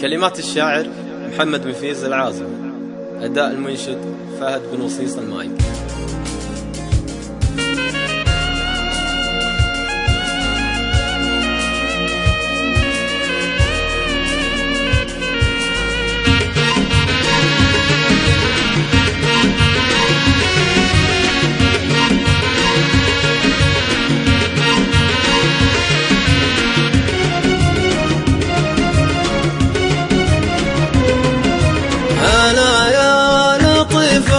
كلمات الشاعر محمد مفيز العازمي، أداء المنشد فهد بن وصيص المايك.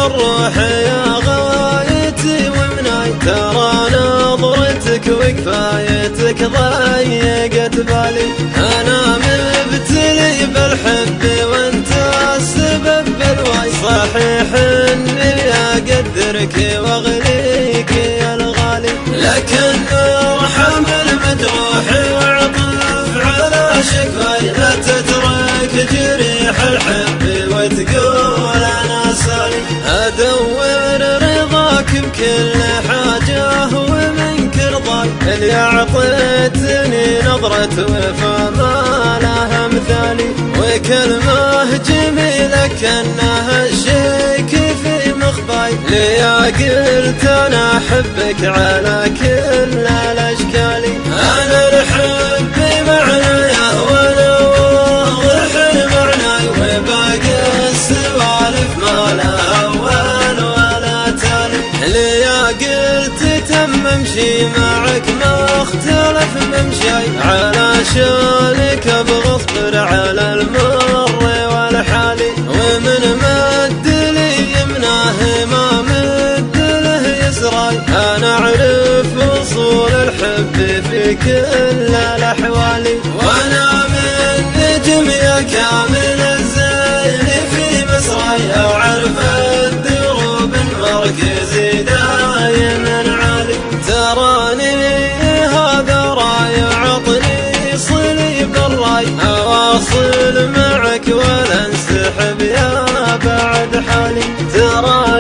الروح يا غايتي ومناي، ترى نظرتك وكفايتك ضيقت بالي. أنا مبتلي بالحب وانت السبب بالواي، صحيح اني اقدرك واغليك يا الغالي، لكن ارحم المجروح واعطف على شكواي، لا تترك جريح الحب وتقول انا سالي. ادور رضاك بكل حاجه ومنك رضاي، اللي اعطيتني نظره وفا ما لها مثالي، وكلمه جميله كانها الشيك في مخباي، ليا قلت انا احبك على كل الاشكال. انا الحب معنايا وانا واضح المعنى، وباقي السوالف ما لها اول ولا تالي، ليا قلت تم امشي معك ما اختلف ممشاي، علشانك ابغى اصبر على المر والحالي، ومن مد لي يمناه ما مد له يسراي، انا اعرف وصول الحب في كل الاحوال، وانا من نجم يا كامل الزين في مسراي، اعرف الدروب المركزي دايما عالي، تراني هذا راي عطني صلي بالراي، اواصل معك ولا انسحب يا بعد حالي، ترى